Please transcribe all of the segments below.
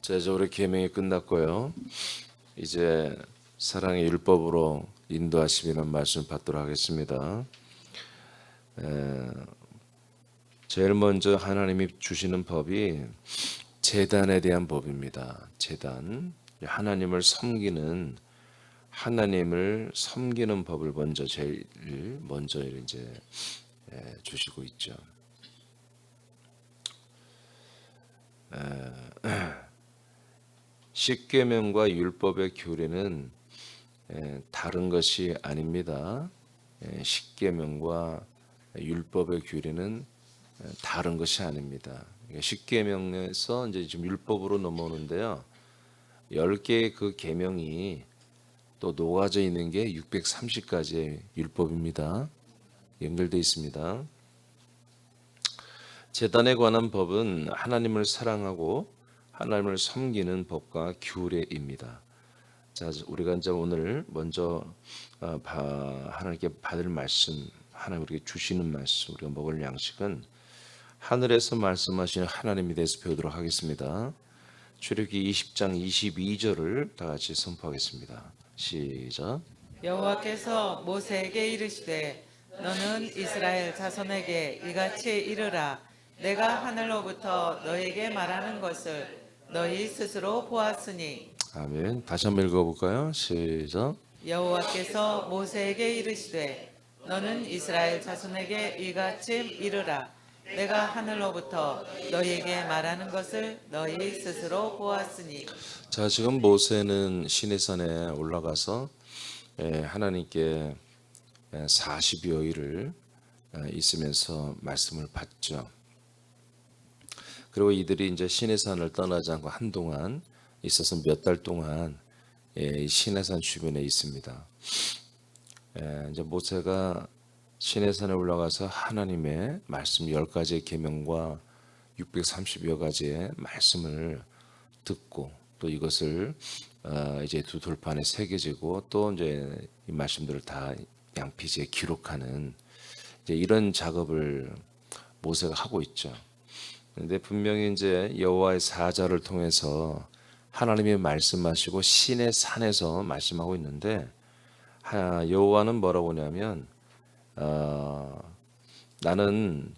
자, 이제 우리 계명이 끝났고요. 이제 사랑의 율법으로 인도하심이라는 말씀을 받도록 하겠습니다. 제일 먼저 하나님이 주시는 법이 제단에 대한 법입니다. 제단, 하나님을 섬기는 법을 제일 먼저 이제 주시고 있죠. 십계명과 율법의 규례는 다른 것이 아닙니다. 십계명과 율법의 규례는 다른 것이 아닙니다. 십계명에서 이제 지금 율법으로 넘어오는데요. 10개의 그 계명이 또 녹아져 있는 게 630가지의 율법입니다. 연결되어 있습니다. 제단에 관한 법은 하나님을 사랑하고 하나님을 섬기는 법과 규례입니다. 자, 우리가 이제 오늘 먼저 하나님께 받을 말씀, 하나님 우리에게 주시는 말씀, 우리가 먹을 양식은 하늘에서 말씀하시는 하나님에 대해서 배우도록 하겠습니다. 출애굽기 20장 22절을 다 같이 선포하겠습니다. 시작. 여호와께서 모세에게 이르시되 너는 이스라엘 자손에게 이같이 이르라. 내가 하늘로부터 너에게 말하는 것을 너희 스스로 보았으니. 아멘. 다시 한번 읽어볼까요? 시작. 여호와께서 모세에게 이르시되 너는 이스라엘 자손에게 이같이 이르라. 내가 하늘로부터 너희에게 말하는 것을 너희 스스로 보았으니. 자, 지금 모세는 시내산에 올라가서 하나님께 40여일을 있으면서 말씀을 받죠. 그리고 이들이 이제 시내산을 떠나지 않고 한동안 있어서 몇 달 동안 시내산 주변에 있습니다. 이제 모세가 시내산에 올라가서 하나님의 말씀 10가지의 계명과 630여 가지의 말씀을 듣고 또 이것을 이제 두 돌판에 새겨지고 또 이제 이 말씀들을 다 양피지에 기록하는 이제 이런 작업을 모세가 하고 있죠. 그런데 분명히 이제 여호와의 사자를 통해서 하나님이 말씀하시고 신의 산에서 말씀하고 있는데 여호와는 뭐라고 하냐면 나는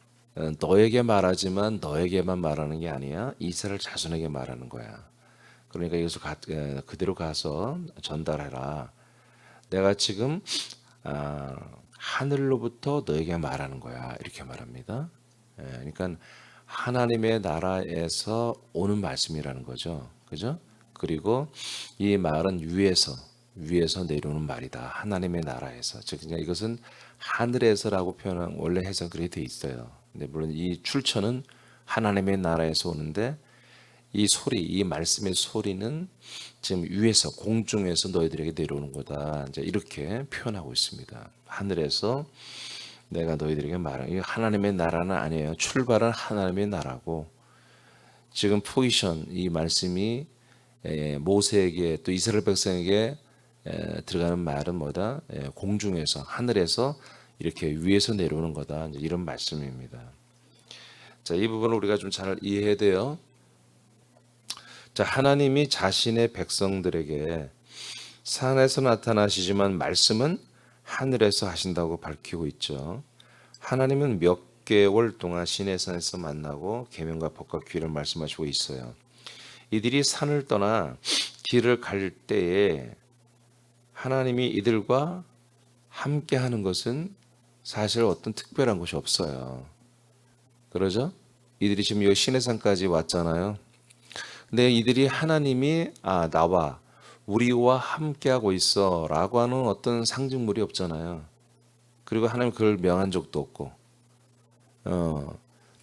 너에게 말하지만 너에게만 말하는 게 아니야. 이스라엘 자손에게 말하는 거야. 그러니까 이것을 그대로 가서 전달해라. 내가 지금 하늘로부터 너에게 말하는 거야. 이렇게 말합니다. 그러니까 하나님의 나라에서 오는 말씀이라는 거죠. 그죠? 그리고 이 말은 위에서 내려오는 말이다. 하나님의 나라에서. 즉 이것은 하늘에서라고 표현한 원래 해석 그렇게 돼 있어요. 근데 물론 이 출처는 하나님의 나라에서 오는데 이 말씀의 소리는 지금 위에서 공중에서 너희들에게 내려오는 거다. 이제 이렇게 표현하고 있습니다. 하늘에서 내가 너희들에게 말한 이 하나님의 나라는 아니에요. 출발은 하나님의 나라고 지금 포지션 이 말씀이 모세에게 또 이스라엘 백성에게 들어가는 말은 뭐다? 공중에서 하늘에서 이렇게 위에서 내려오는 거다. 이런 말씀입니다. 자, 이 부분을 우리가 좀 잘 이해해야 돼요. 자, 하나님이 자신의 백성들에게 산에서 나타나시지만 말씀은 하늘에서 하신다고 밝히고 있죠. 하나님은 몇 개월 동안 시내산에서 만나고 계명과 법과 규례를 말씀하시고 있어요. 이들이 산을 떠나 길을 갈 때에 하나님이 이들과 함께 하는 것은 사실 어떤 특별한 것이 없어요. 그러죠? 이들이 지금 여기 시내산까지 왔잖아요. 근데 이들이 하나님이 나와 우리와 함께하고 있어 라고 하는 어떤 상징물이 없잖아요. 그리고 하나님 그걸 명한 적도 없고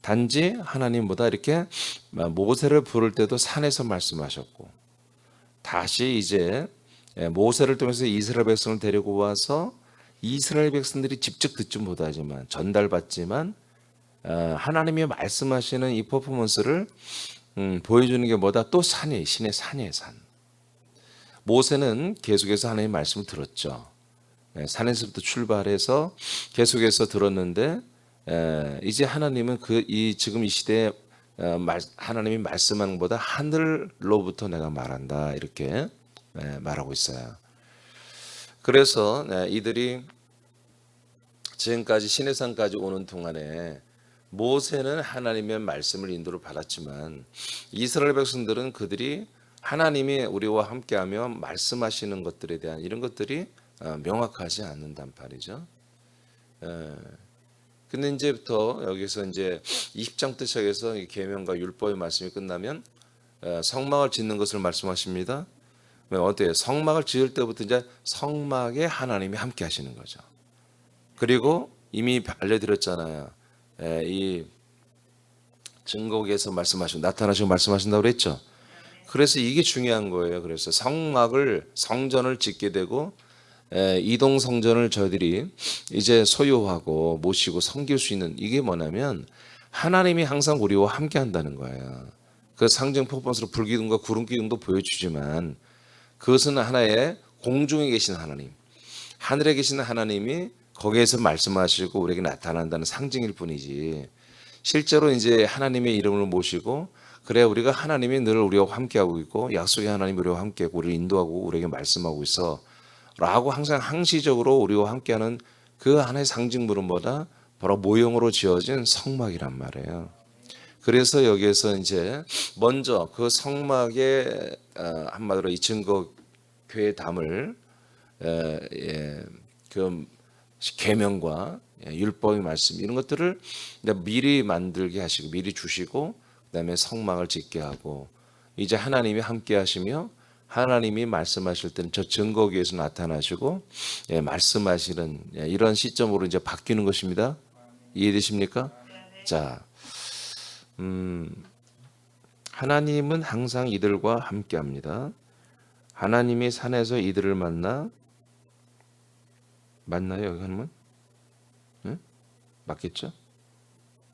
단지 하나님보다 이렇게 모세를 부를 때도 산에서 말씀하셨고 다시 이제 모세를 통해서 이스라엘 백성을 데리고 와서 이스라엘 백성들이 직접 듣지 못하지만 전달받지만 하나님이 말씀하시는 이 퍼포먼스를 보여주는 게 뭐다? 또 산이 신의 산이에요. 산. 모세는 계속해서 하나님의 말씀을 들었죠. 산에서부터 출발해서 계속해서 들었는데 이제 하나님은 지금 이 시대에 하나님이 말씀하는 것보다 하늘로부터 내가 말한다 이렇게 말하고 있어요. 그래서 이들이 지금까지 시내산까지 오는 동안에 모세는 하나님의 말씀을 인도를 받았지만 이스라엘 백성들은 그들이 하나님이 우리와 함께하며 말씀하시는 것들에 대한 이런 것들이 명확하지 않는단 말이죠. 근데 이제부터 여기서 이제 20장부터 시작해서 계명과 율법의 말씀이 끝나면 성막을 짓는 것을 말씀하십니다. 어때요? 성막을 지을 때부터 이제 성막에 하나님이 함께 하시는 거죠. 그리고 이미 알려드렸잖아요. 이 증거기에서 말씀하시고 나타나시고 말씀하신다고 그랬죠. 그래서 이게 중요한 거예요. 그래서 성전을 짓게 되고 이동 성전을 저희들이 이제 소유하고 모시고 섬길 수 있는 이게 뭐냐면 하나님이 항상 우리와 함께 한다는 거예요. 그 상징 퍼포먼스로 불기둥과 구름 기둥도 보여주지만 그것은 하나의 공중에 계신 하나님, 하늘에 계신 하나님이 거기에서 말씀하시고 우리에게 나타난다는 상징일 뿐이지 실제로 이제 하나님의 이름을 모시고 그래 우리가 하나님이 늘 우리와 함께하고 있고 약속의 하나님이 우리와 함께하고 우리를 인도하고 우리에게 말씀하고 있어 라고 항상 항시적으로 우리와 함께하는 그 하나의 상징물은 뭐다? 바로 모형으로 지어진 성막이란 말이에요. 그래서 여기에서 이제 먼저 그 성막에 한마디로 이 증거교회 담을 그 계명과 율법의 말씀 이런 것들을 미리 만들게 하시고 미리 주시고 그다음에 성막을 짓게 하고 이제 하나님이 함께 하시며 하나님이 말씀하실 때는 저 증거기에서 나타나시고 말씀하시는 이런 시점으로 이제 바뀌는 것입니다. 이해되십니까? 자, 하나님은 항상 이들과 함께합니다. 하나님이 산에서 이들을 만나요? 여기 하면? 네? 맞겠죠?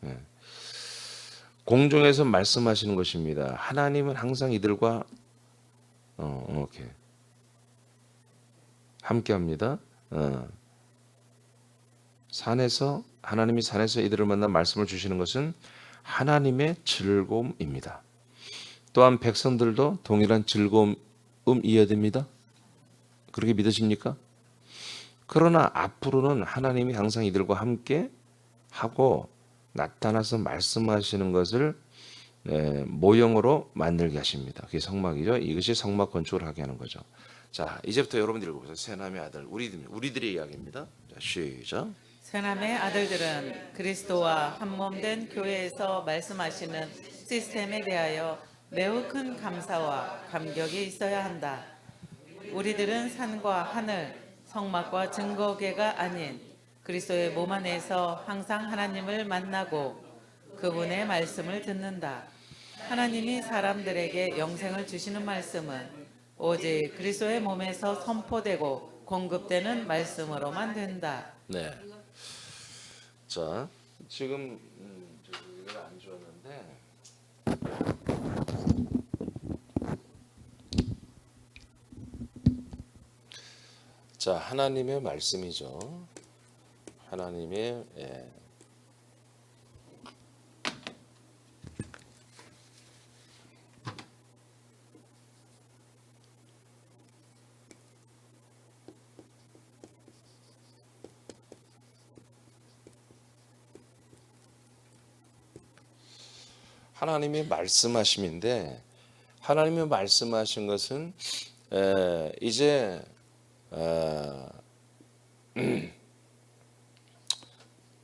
네. 공중에서 말씀하시는 것입니다. 하나님은 항상 이들과 오케이. 함께합니다. 하나님이 산에서 이들을 만나 말씀을 주시는 것은 하나님의 즐거움입니다. 또한 백성들도 동일한 즐거움이어야 됩니다. 그렇게 믿으십니까? 그러나 앞으로는 하나님이 항상 이들과 함께 하고 나타나서 말씀하시는 것을 모형으로 만들게 하십니다. 그게 성막이죠. 이것이 성막 건축을 하게 하는 거죠. 자, 이제부터 여러분들 읽어보세요. 세 남의 아들, 우리들의 이야기입니다. 자, 시작. 세남의 아들들은 그리스도와 한몸된 교회에서 말씀하시는 시스템에 대하여 매우 큰 감사와 감격이 있어야 한다. 우리들은 산과 하늘, 성막과 증거궤가 아닌 그리스도의 몸 안에서 항상 하나님을 만나고 그분의 말씀을 듣는다. 하나님이 사람들에게 영생을 주시는 말씀은 오직 그리스도의 몸에서 선포되고 공급되는 말씀으로만 된다. 네. 자, 지금 이걸 안 주었는데 자, 하나님의 말씀이죠. 하나님의 하나님의 말씀하심인데 하나님의 말씀하신 것은 이제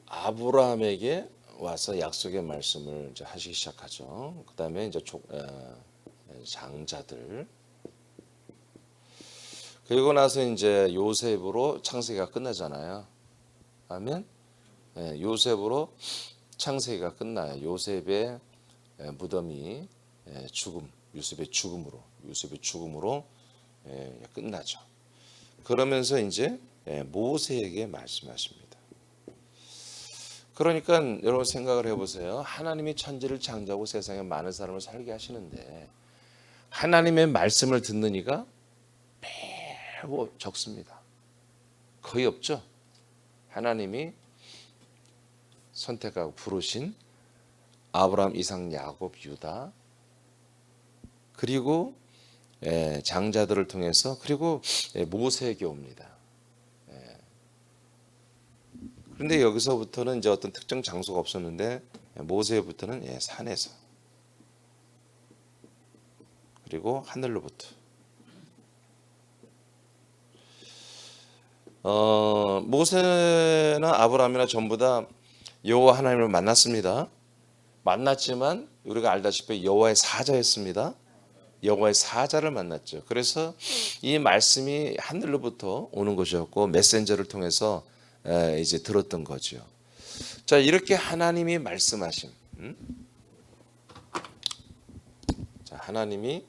아브라함에게 와서 약속의 말씀을 이제 하시기 시작하죠. 그 다음에 이제 장자들 그리고 나서 이제 요셉으로 창세기가 끝나잖아요. 아멘. 요셉으로 창세기가 끝나요. 요셉의 무덤이 요셉의 죽음으로 끝나죠. 그러면서 이제 모세에게 말씀하십니다. 그러니까 여러분 생각을 해보세요. 하나님이 천지를 창조하고 세상에 많은 사람을 살게 하시는데 하나님의 말씀을 듣는 이가 매우 적습니다. 거의 없죠. 하나님이 선택하고 부르신 아브라함, 이삭, 야곱, 유다, 그리고 장자들을 통해서, 그리고 모세에게 옵니다. 그런데 여기서부터는 이제 어떤 특정 장소가 없었는데 모세부터는 산에서, 그리고 하늘로부터. 모세나 아브라함이나 전부 다 여호와 하나님을 만났습니다. 만났지만 우리가 알다시피 여호와의 사자였습니다. 여호와의 사자를 만났죠. 그래서 이 말씀이 하늘로부터 오는 것이었고 메신저를 통해서 이제 들었던 거죠. 자, 이렇게 하나님이 말씀하신, 자, 하나님이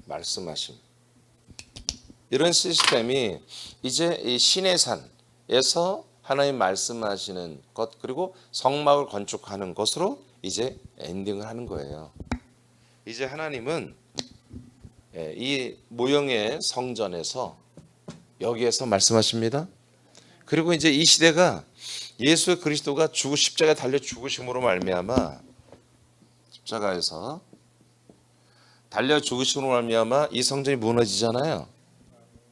말씀하신 이런 시스템이 이제 이 시내산에서 하나님 말씀하시는 것, 그리고 성막을 건축하는 것으로 이제 엔딩을 하는 거예요. 이제 하나님은 이 모형의 성전에서 여기에서 말씀하십니다. 그리고 이제 이 시대가 예수 그리스도가 십자가에 달려 죽으심으로 말미암아, 십자가에서 달려 죽으심으로 말미암아 이 성전이 무너지잖아요.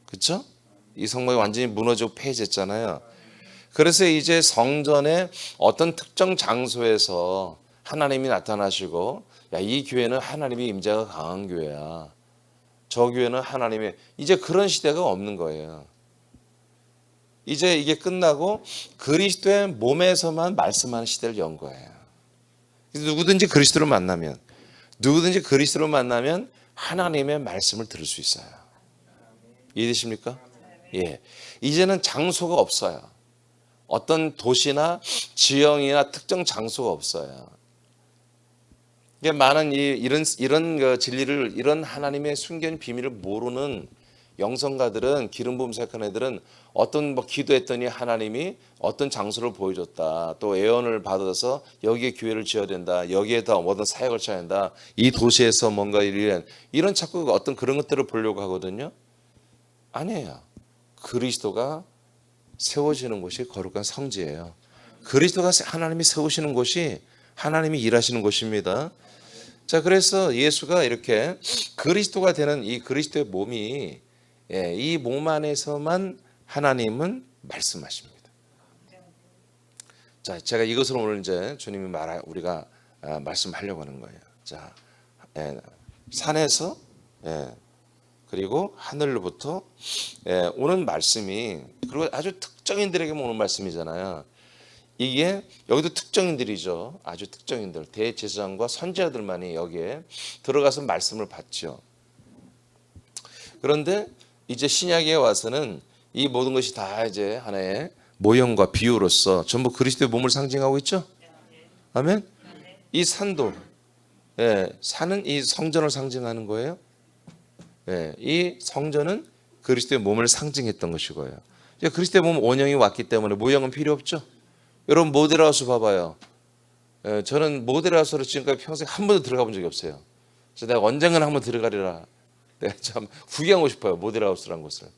그렇죠? 이 성막이 완전히 무너지고 폐해졌잖아요. 그래서 이제 성전의 어떤 특정 장소에서 하나님이 나타나시고, 야, 이 교회는 하나님의 임재가 강한 교회야, 저 교회는 하나님의, 이제 그런 시대가 없는 거예요. 이제 이게 끝나고 그리스도의 몸에서만 말씀하는 시대를 연 거예요. 누구든지 그리스도를 만나면, 하나님의 말씀을 들을 수 있어요. 이해되십니까? 예. 이제는 장소가 없어요. 어떤 도시나 지형이나 특정 장소가 없어요. 이게 많은 이런 그 진리를, 이런 하나님의 숨겨진 비밀을 모르는 영성가들은, 기름 부음 생각하는 애들은 어떤 기도했더니 하나님이 어떤 장소를 보여줬다, 또 예언을 받아서 여기에 교회를 지어야 된다, 여기에다 어떤 사역을 쳐야 된다, 이 도시에서 뭔가 이런 자꾸 어떤 그런 것들을 보려고 하거든요. 아니에요. 그리스도가 세워지는 곳이 거룩한 성지예요. 그리스도가 하나님이 세우시는 곳이 하나님이 일하시는 곳입니다. 자, 그래서 예수가 이렇게 그리스도가 되는 이 그리스도의 몸이, 이 몸 안에서만 하나님은 말씀하십니다. 자, 제가 이것을 오늘 이제 주님이 우리가 말씀하려고 하는 거예요. 자, 산에서, 그리고 하늘로부터 오는 말씀이, 그리고 아주 특정인들에게만 오는 말씀이잖아요. 이게 여기도 특정인들이죠. 아주 특정인들, 대제사장과 선지자들만이 여기에 들어가서 말씀을 받죠. 그런데 이제 신약에 와서는 이 모든 것이 다 이제 하나의 모형과 비유로서 전부 그리스도의 몸을 상징하고 있죠. 아멘. 이 산도, 산은 이 성전을 상징하는 거예요. 이 성전은 그리스도의 몸을 상징했던 것이고요. 이제 그리스도의 몸 원형이 왔기 때문에 모형은 필요 없죠. 여러분 모델하우스 봐봐요. 저는 모델하우스로 지금까지 평생 한 번도 들어가 본 적이 없어요. 그래서 내가 언젠가는 한번 들어가리라. 내가 참 구경하고 싶어요, 모델하우스라는 곳을.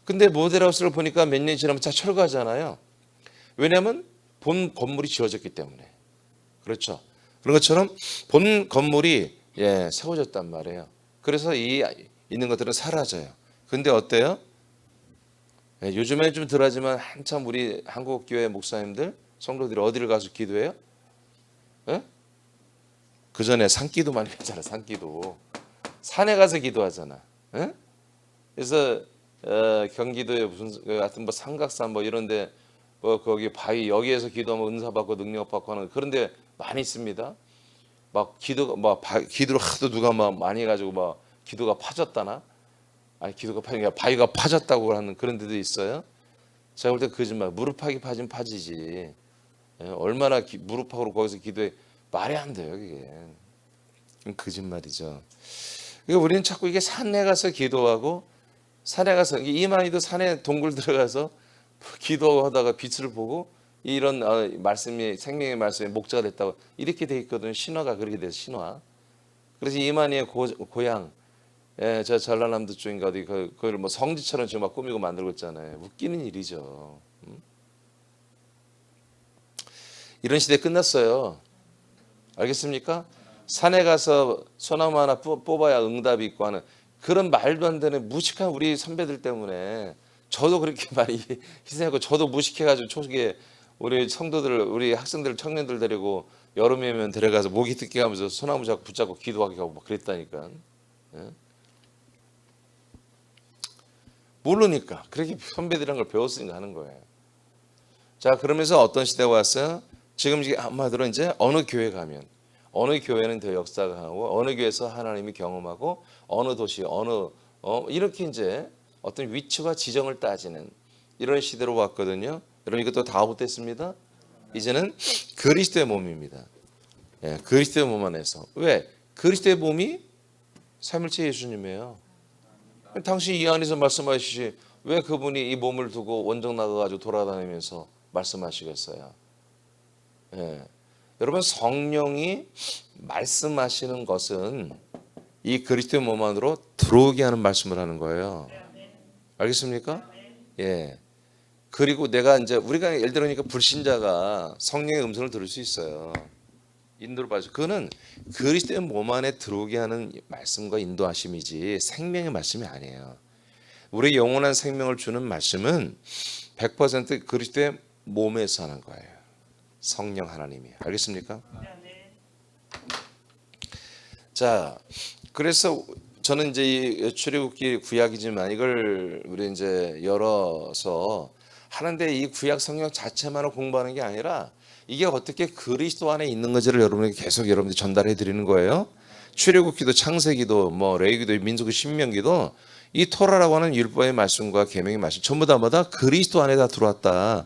근데 모델하우스를 보니까 몇 년이 지나면 다 철거하잖아요. 왜냐하면 본 건물이 지어졌기 때문에. 그렇죠. 그런 것처럼 본 건물이 세워졌단 말이에요. 그래서 이 있는 것들은 사라져요. 근데 어때요? 요즘에 좀 덜하지만 한참 우리 한국 교회 목사님들, 성도들이 어디를 가서 기도해요? 그 전에 산기도 많이 하잖아. 산기도 산에 가서 기도하잖아. 그래서 경기도에 무슨 하여튼 뭐 삼각산 뭐 이런데 뭐 거기 바위, 여기에서 기도하면 은사 받고 능력 받고 하는 그런데 많이 있습니다. 막 기도가 막 기도를 하도 누가 막 많이 해가지고 막 기도가 파졌다나, 아니 기도가 파지가 바위가 파졌다고 하는 그런 데도 있어요. 제가 볼 때 거짓말. 무릎팍이 파진 파지지. 얼마나 무릎팍으로 거기서 기도해, 말이 안 돼요 그게. 거짓말이죠. 그러니까 우리는 자꾸 이게 산에 가서 기도하고, 산에 가서 이만희도 산에 동굴 들어가서 기도하다가 빛을 보고 이런 말씀이, 생명의 말씀이 목자가 됐다고 이렇게 돼 있거든요. 신화가 그렇게 돼서 신화. 그래서 이만희의 고향, 저 전라남도 쪽인가 어디 그걸 뭐 성지처럼 지금 막 꾸미고 만들고 있잖아요. 웃기는 일이죠. 이런 시대 끝났어요. 알겠습니까? 산에 가서 소나무 하나 뽑아야 응답이 있고 하는 그런 말도 안 되는 무식한 우리 선배들 때문에 저도 그렇게 많이 희생하고 저도 무식해가지고 초기에 우리 성도들, 우리 학생들, 청년들 데리고 여름이면 데려가서 모기 뜯기 하면서 소나무 잡고 붙잡고 기도하게 하고 막 그랬다니까. 예? 모르니까 그렇게 선배들이란 걸 배웠으니까 하는 거예요. 자, 그러면서 어떤 시대가 왔어요? 지금 이게 한마디로 이제 어느 교회 가면 어느 교회는 더 역사가 하고 어느 교회에서 하나님이 경험하고 어느 도시 이렇게 이제 어떤 위치와 지정을 따지는 이런 시대로 왔거든요. 여러분 이것도 다 아웃됐습니다. 이제는 그리스도의 몸입니다. 예, 그리스도의 몸 안에서 왜? 그리스도의 몸이 삼일체 예수님이에요. 당신이 이 안에서 말씀하시지 왜 그분이 이 몸을 두고 원정 나가가지고 돌아다니면서 말씀하시겠어요? 예. 여러분 성령이 말씀하시는 것은 이 그리스도의 몸 안으로 들어오게 하는 말씀을 하는 거예요. 알겠습니까? 예. 그리고 내가 이제 우리가 예를 들으니까 불신자가 성령의 음성을 들을 수 있어요. 인도를 받죠. 그거는 그리스도의 몸 안에 들어오게 하는 말씀과 인도하심이지 생명의 말씀이 아니에요. 우리 영원한 생명을 주는 말씀은 100% 그리스도의 몸에서 하는 거예요. 성령 하나님이. 알겠습니까? 자, 그래서 저는 이제 이 출애굽기 구약이지만 이걸 우리 이제 열어서 하는데 이 구약 성경 자체만을 공부하는 게 아니라 이게 어떻게 그리스도 안에 있는 건지를 여러분에게 계속 여러분들이 전달해 드리는 거예요. 출애굽기도 창세기도 뭐 레위기도 민수기 신명기도 이 토라라고 하는 율법의 말씀과 계명의 말씀 전부 다마다 그리스도 안에 다 들어왔다.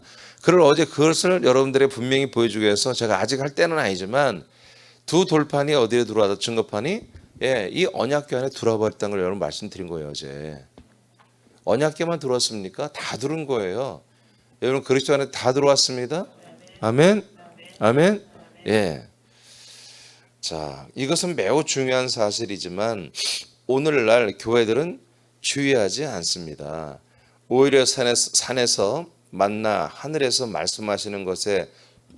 어제 그것을 여러분들의 분명히 보여주기 위해서 제가 아직 할 때는 아니지만 두 돌판이 어디에 들어왔다 증거판이 이 언약궤 안에 들어와 버렸다는 걸 여러분 말씀드린 거예요. 어제 언약궤만 들어왔습니까? 다 들은 거예요. 여러분 그리스도 안에 다 들어왔습니다. 아멘. 아멘. 예. 자, 이것은 매우 중요한 사실이지만 오늘날 교회들은 주의하지 않습니다. 오히려 산에서 만나 하늘에서 말씀하시는 것에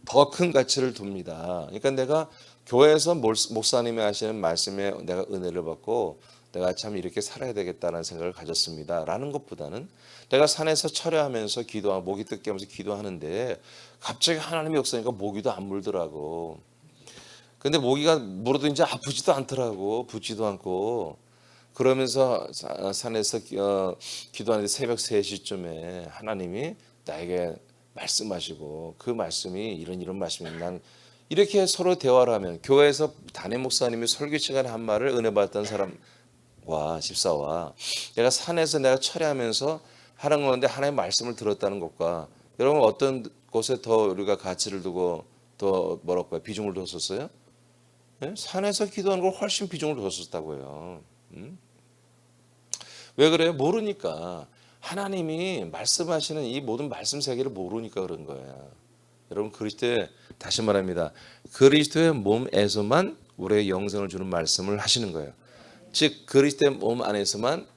더 큰 가치를 둡니다. 그러니까 내가 교회에서 목사님이 하시는 말씀에 내가 은혜를 받고 내가 참 이렇게 살아야 되겠다는 생각을 가졌습니다. 라는 것보다는 내가 산에서 철야하면서 기도하고 모기 뜯게 하면서 기도하는데 갑자기 하나님의 역사니까 모기도 안 물더라고. 근데 모기가 물어도 이제 아프지도 않더라고. 붓지도 않고. 그러면서 산에서 기도하는데 새벽 3시쯤에 하나님이 나에게 말씀하시고 그 말씀이 이런 말씀이 난 이렇게 서로 대화를 하면 교회에서 담임 목사님이 설교 시간에 한 말을 은혜 받았던 사람과 집사와 내가 산에서 내가 철야하면서 하는 건데 하나님의 말씀을 들었다는 것과 여러분 어떤 곳에 더 우리가 가치를 두고 더 뭐랄까요 비중을 뒀었어요? 네? 산에서 기도하는 걸 훨씬 비중을 뒀었다고요. 왜 그래요? 모르니까 하나님이 말씀하시는 이 모든 말씀 세계를 모르니까 그런 거예요. 여러분 그리스도의 다시 말합니다. 그리스도의 몸에서만 우리의 영생을 주는 말씀을 하시는 거예요. 즉 그리스도의 몸 안에서만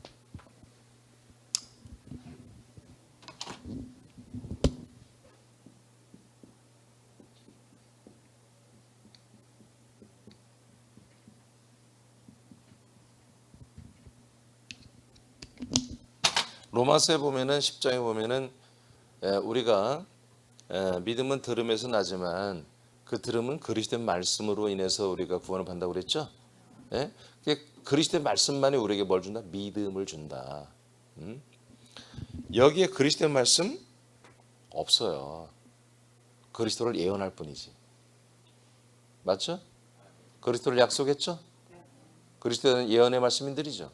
로마서에 보면은 10장에 보면은 우리가 믿음은 들음에서 나지만 그 들음은 그리스도의 말씀으로 인해서 우리가 구원을 받는다고 그랬죠. 예? 그리스도의 말씀만이 우리에게 뭘 준다? 믿음을 준다. 여기에 그리스도의 말씀 없어요. 그리스도를 예언할 뿐이지. 맞죠? 그리스도를 약속했죠? 그리스도는 예언의 말씀인들이죠.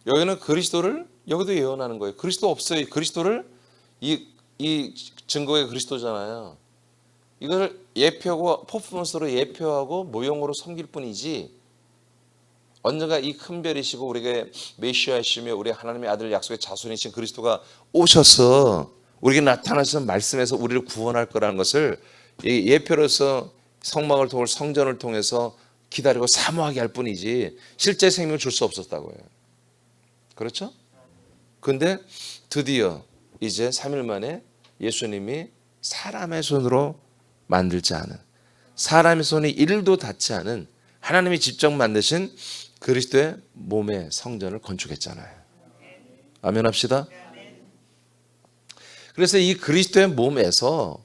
여기는 그리스도를 여기도 예언하는 거예요. 그리스도 없어요. 그리스도를 이 증거가 그리스도잖아요. 이걸 예표하고 퍼포먼스로 예표하고 모형으로 섬길 뿐이지 언젠가 이 큰 별이시고 우리에게 메시아이시며 우리 하나님의 아들 약속의 자손이신 그리스도가 오셔서 우리에게 나타나셔서 말씀해서 우리를 구원할 거라는 것을 예표로서 성막을 통해 성전을 통해서 기다리고 사모하게 할 뿐이지 실제 생명을 줄 수 없었다고요. 그렇죠? 근데 드디어 이제 3일 만에 예수님이 사람의 손으로 만들지 않은 사람의 손이 1도 닿지 않은 하나님이 직접 만드신 그리스도의 몸의 성전을 건축했잖아요. 아멘 합시다. 그래서 이 그리스도의 몸에서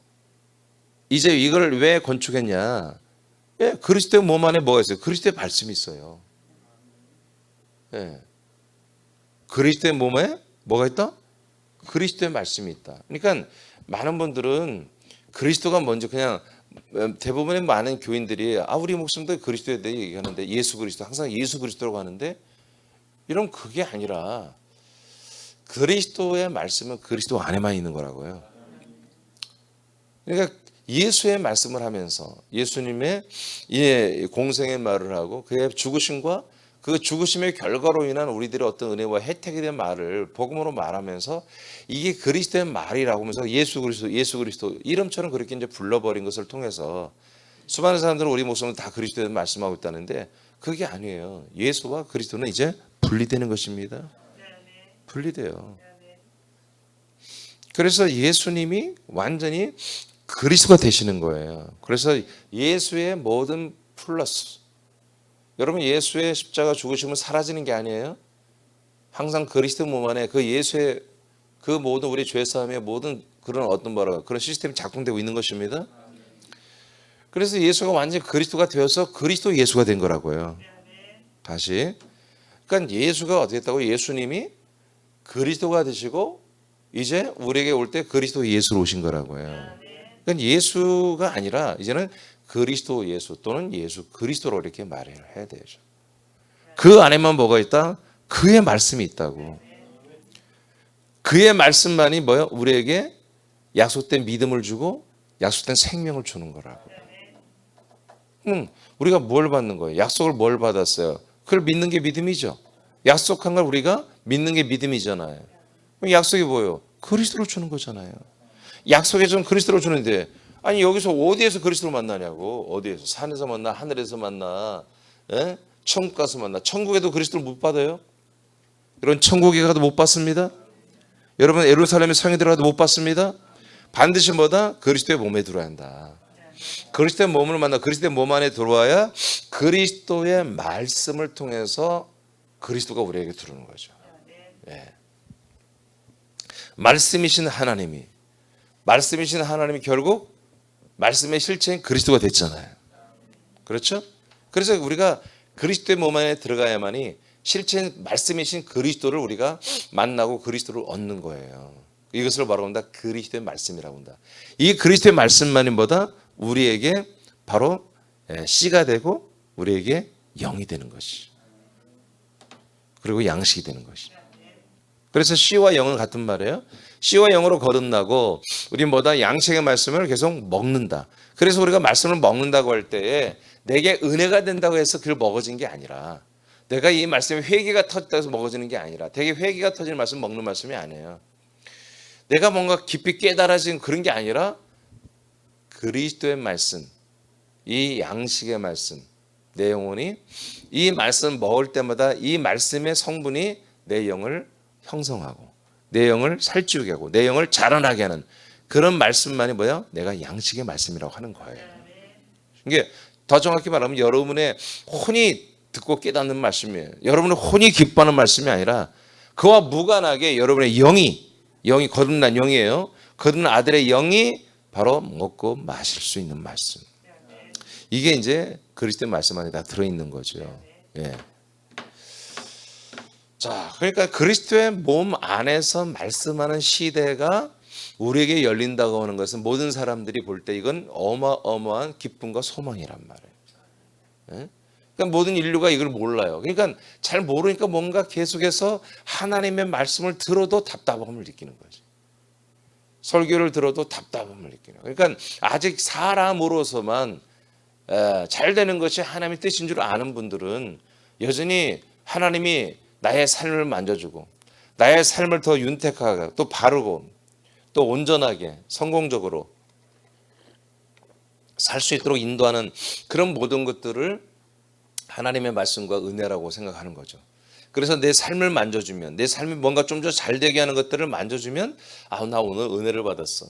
이제 이걸 왜 건축했냐? 예, 그리스도의 몸 안에 뭐가 있어요? 그리스도의 말씀이 있어요. 예. 그리스도의 몸에 뭐가 있다? 그리스도의 말씀이 있다. 그러니까 많은 분들은 그리스도가 뭔지 그냥 대부분의 많은 교인들이 우리 목숨도 그리스도에 대해 얘기하는데 예수 그리스도 항상 예수 그리스도라고 하는데 이런 그게 아니라 그리스도의 말씀은 그리스도 안에만 있는 거라고요. 그러니까 예수의 말씀을 하면서 예수님의 공생의 말을 하고 그의 죽으심과 그 죽으심의 결과로 인한 우리들의 어떤 은혜와 혜택에 대한 말을 복음으로 말하면서 이게 그리스도의 말이라고 하면서 예수 그리스도 이름처럼 그렇게 이제 불러버린 것을 통해서 수많은 사람들은 우리 목숨은 다 그리스도에 말씀하고 있다는데 그게 아니에요. 예수와 그리스도는 이제 분리되는 것입니다. 분리돼요. 그래서 예수님이 완전히 그리스도가 되시는 거예요. 그래서 예수의 모든 플러스 여러분 예수의 십자가 죽으심은 사라지는 게 아니에요. 항상 그리스도 몸 안에 그 예수의 그 모든 우리 죄사함의 모든 그런 그런 시스템이 작동되고 있는 것입니다. 그래서 예수가 완전히 그리스도가 되어서 그리스도 예수가 된 거라고요. 다시. 그러니까 예수가 어떻게 했다고? 예수님이 그리스도가 되시고 이제 우리에게 올 때 그리스도 예수로 오신 거라고요. 그러니까 예수가 아니라 이제는 그리스도 예수 또는 예수 그리스도로 이렇게 말을 해야 되죠. 그 안에만 뭐가 있다? 그의 말씀이 있다고. 그의 말씀만이 뭐요? 우리에게 약속된 믿음을 주고 약속된 생명을 주는 거라고. 우리가 뭘 받는 거예요? 약속을 뭘 받았어요? 그걸 믿는 게 믿음이죠. 약속한 걸 우리가 믿는 게 믿음이잖아요. 그럼 약속이 뭐예요? 그리스도로 주는 거잖아요. 약속에 좀 그리스도로 주는데 아니 여기서 어디에서 그리스도를 만나냐고. 어디에서? 산에서 만나? 하늘에서 만나? 예? 천국 가서 만나? 천국에도 그리스도를 못 받아요? 여러분 천국에 가도 못 받습니다. 여러분 예루살렘에 성에 들어가도 못 받습니다. 반드시 뭐다? 그리스도의 몸에 들어야 한다. 그리스도의 몸을 만나 그리스도의 몸 안에 들어와야 그리스도의 말씀을 통해서 그리스도가 우리에게 들어오는 거죠. 예. 말씀이신 하나님이 결국 말씀의 실체인 그리스도가 됐잖아요. 그렇죠? 그래서 우리가 그리스도의 몸 안에 들어가야만이 실체인 말씀이신 그리스도를 우리가 만나고 그리스도를 얻는 거예요. 이것을 바로 본다 그리스도의 말씀이라고 한다. 이 그리스도의 말씀만이 뭐다? 우리에게 바로 씨가 되고 우리에게 영이 되는 것이. 그리고 양식이 되는 것이. 그래서 씨와 영은 같은 말이에요. 씨와 영으로 거듭나고 우리 뭐다? 양식의 말씀을 계속 먹는다. 그래서 우리가 말씀을 먹는다고 할 때에 내게 은혜가 된다고 해서 그걸 먹어진 게 아니라 내가 이 말씀에 회개가 터졌다고 해서 먹어지는 게 아니라 되게 회개가 터지는 말씀 먹는 말씀이 아니에요. 내가 뭔가 깊이 깨달아진 그런 게 아니라 그리스도의 말씀, 이 양식의 말씀, 내 영혼이 이 말씀 먹을 때마다 이 말씀의 성분이 내 영을 형성하고 내 영을 살찌우게 하고 내 영을 자라나게 하는 그런 말씀만이 뭐야? 내가 양식의 말씀이라고 하는 거예요. 이게 더 정확히 말하면 여러분의 혼이 듣고 깨닫는 말씀이에요. 여러분의 혼이 기뻐하는 말씀이 아니라 그와 무관하게 여러분의 영이 거듭난 영이에요. 거듭난 아들의 영이 바로 먹고 마실 수 있는 말씀. 이게 이제 그리스도의 말씀 안에 다 들어있는 거죠. 예. 자, 그러니까 그리스도의 몸 안에서 말씀하는 시대가 우리에게 열린다고 하는 것은 모든 사람들이 볼 때 이건 어마어마한 기쁨과 소망이란 말이에요. 예? 그러니까 모든 인류가 이걸 몰라요. 그러니까 잘 모르니까 뭔가 계속해서 하나님의 말씀을 들어도 답답함을 느끼는 거지. 설교를 들어도 답답함을 느끼는 거예요. 그러니까 아직 사람으로서만 잘 되는 것이 하나님의 뜻인 줄 아는 분들은 여전히 하나님이 나의 삶을 만져주고 나의 삶을 더 윤택하게 또 바르고 또 온전하게 성공적으로 살 수 있도록 인도하는 그런 모든 것들을 하나님의 말씀과 은혜라고 생각하는 거죠. 그래서 내 삶을 만져주면 내 삶이 뭔가 좀 더 잘 되게 하는 것들을 만져주면 나 오늘 은혜를 받았어.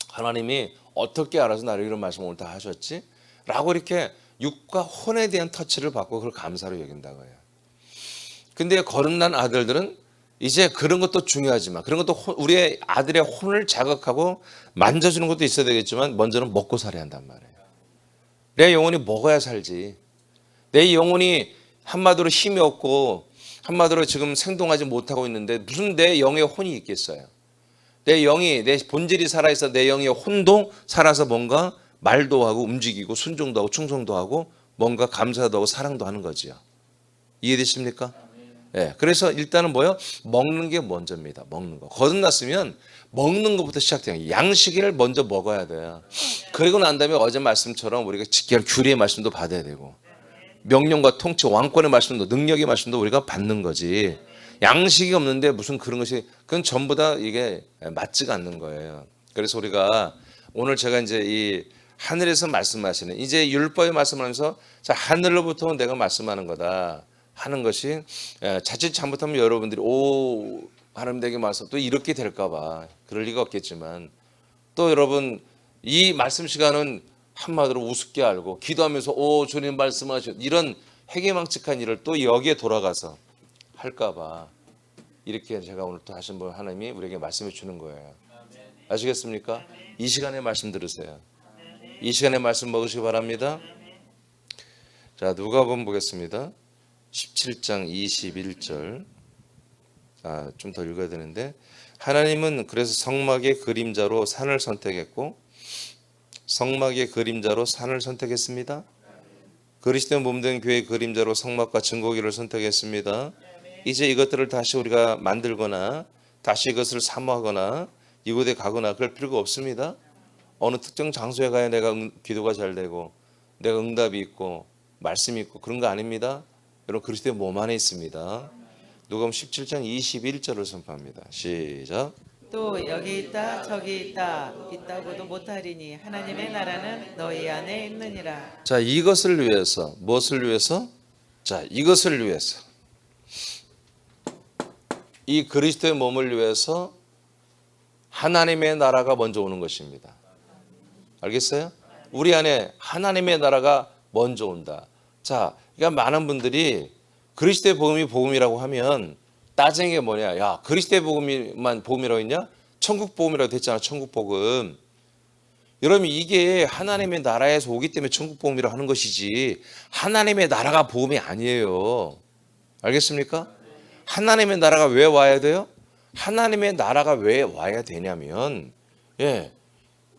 하나님이 어떻게 알아서 나를 이런 말씀을 오늘 다 하셨지? 라고 이렇게 육과 혼에 대한 터치를 받고 그걸 감사로 여긴다고 해요. 근데 거듭난 아들들은 이제 그런 것도 중요하지만 그런 것도 우리의 아들의 혼을 자극하고 만져주는 것도 있어야 되겠지만 먼저는 먹고 살아야 한단 말이에요. 내 영혼이 먹어야 살지. 내 영혼이 한마디로 힘이 없고 한마디로 지금 생동하지 못하고 있는데 무슨 내 영의 혼이 있겠어요. 내 영이 내 본질이 살아있어 내 영의 혼도 살아서 뭔가 말도 하고 움직이고 순종도 하고 충성도 하고 뭔가 감사도 하고 사랑도 하는 거지요. 이해되십니까? 예, 그래서 일단은 뭐요? 먹는 게 먼저입니다. 먹는 거. 거듭났으면 먹는 것부터 시작돼요. 양식을 먼저 먹어야 돼요. 그리고 난 다음에 어제 말씀처럼 우리가 지켜야 할 규례의 말씀도 받아야 되고 명령과 통치, 왕권의 말씀도 능력의 말씀도 우리가 받는 거지. 양식이 없는데 무슨 그런 것이 그건 전부 다 이게 맞지가 않는 거예요. 그래서 우리가 오늘 제가 이제 이 하늘에서 말씀하시는 이제 율법의 말씀하면서 자 하늘로부터 내가 말씀하는 거다 하는 것이 자칫 잘못하면 여러분들이 오 하나님 내게 말씀 또 이렇게 될까 봐 그럴 리가 없겠지만 또 여러분 이 말씀 시간은 한마디로 우습게 알고 기도하면서 오 주님 말씀하셨 이런 해괴망측한 일을 또 여기에 돌아가서 할까 봐 이렇게 제가 오늘 또 다시 한번 하나님이 우리에게 말씀해 주는 거예요. 아시겠습니까? 이 시간에 말씀 들으세요. 이 시간에 말씀 먹으시기 바랍니다. 자 누가복음 보겠습니다. 17장 21절 좀 더 읽어야 되는데 하나님은 그래서 성막의 그림자로 산을 선택했고 성막의 그림자로 산을 선택했습니다. 그리스도의 몸된 교회의 그림자로 성막과 증거기를 선택했습니다. 이제 이것들을 다시 우리가 만들거나 다시 이것을 사모하거나 이곳에 가거나 그럴 필요가 없습니다. 어느 특정 장소에 가야 내가 기도가 잘 되고 내가 응답이 있고 말씀이 있고 그런 거 아닙니다. 여러분 그리스도의 몸 안에 있습니다. 누가복음 17장 21절을 선포합니다. 시작. 또 여기 있다 저기 있다 있다고도 못하리니 하나님의 나라는 너희 안에 있느니라. 자 이것을 위해서 무엇을 위해서? 자 이것을 위해서 이 그리스도의 몸을 위해서 하나님의 나라가 먼저 오는 것입니다. 알겠어요? 우리 안에 하나님의 나라가 먼저 온다. 자, 그러니까 많은 분들이 그리스도의 복음이 복음이라고 하면 따지는 게 뭐냐? 야, 그리스도의 복음이만 복음이라고 했냐? 천국 복음이라고 됐잖아. 천국 복음. 여러분 이게 하나님의 나라에서 오기 때문에 천국 복음이라고 하는 것이지 하나님의 나라가 복음이 아니에요. 알겠습니까? 하나님의 나라가 왜 와야 돼요? 하나님의 나라가 왜 와야 되냐면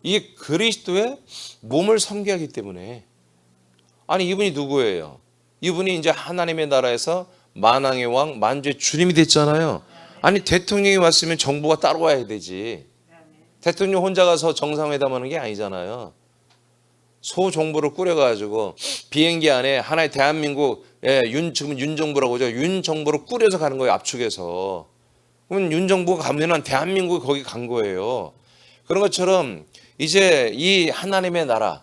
이 그리스도의 몸을 섬기기 때문에 아니 이분이 누구예요? 이분이 이제 하나님의 나라에서 만왕의 왕 만주의 주님이 됐잖아요. 아니 대통령이 왔으면 정부가 따라와야 되지. 대통령 혼자 가서 정상회담하는 게 아니잖아요. 소정부를 꾸려가지고 비행기 안에 하나의 대한민국 지금 윤정부라고 하죠. 윤정부를 꾸려서 가는 거예요. 압축해서. 그러면 윤정부가 가면은 대한민국이 거기 간 거예요. 그런 것처럼 이제 이 하나님의 나라,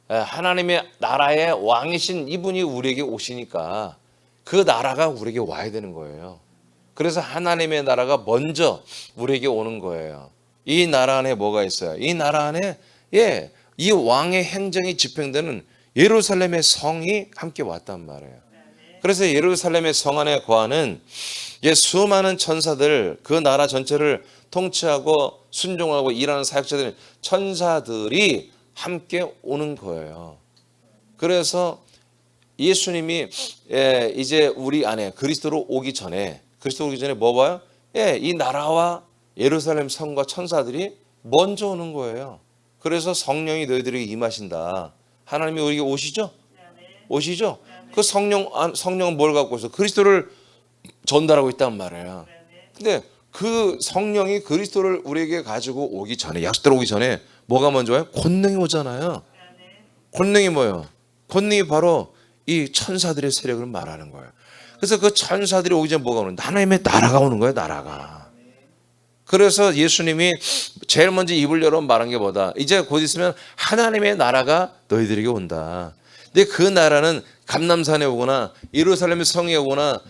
하나님의 나라의 왕이신 이분이 우리에게 오시니까 그 나라가 우리에게 와야 되는 거예요. 그래서 하나님의 나라가 먼저 우리에게 오는 거예요. 이 나라 안에 뭐가 있어요? 이 나라 안에 이 왕의 행정이 집행되는 예루살렘의 성이 함께 왔단 말이에요. 그래서 예루살렘의 성 안에 거하는 수많은 천사들, 그 나라 전체를 통치하고 순종하고 일하는 사역자들, 천사들이 함께 오는 거예요. 그래서 예수님이 이제 우리 안에 그리스도로 오기 전에 뭐 봐요? 이 나라와 예루살렘 성과 천사들이 먼저 오는 거예요. 그래서 성령이 너희들에게 임하신다. 하나님이 우리에게 오시죠? 오시죠? 그 성령은 뭘 갖고 있어? 그리스도를 전달하고 있단 말이에요. 근데 그 성령이 그리스도를 우리에게 가지고 오기 전에, 약속대로 오기 전에 뭐가 먼저 와요? 권능이 오잖아요. 권능이 뭐예요? 권능이 바로 이 천사들의 세력을 말하는 거예요. 그래서 그 천사들이 오기 전에 뭐가 오는데? 하나님의 나라가 오는 거예요, 나라가. 그래서 예수님이 제일 먼저 입을 열어 말한 게 뭐다? 이제 곧 있으면 하나님의 나라가 너희들에게 온다. 근데 그 나라는 감람산에 오거나 예루살렘의 성에 오거나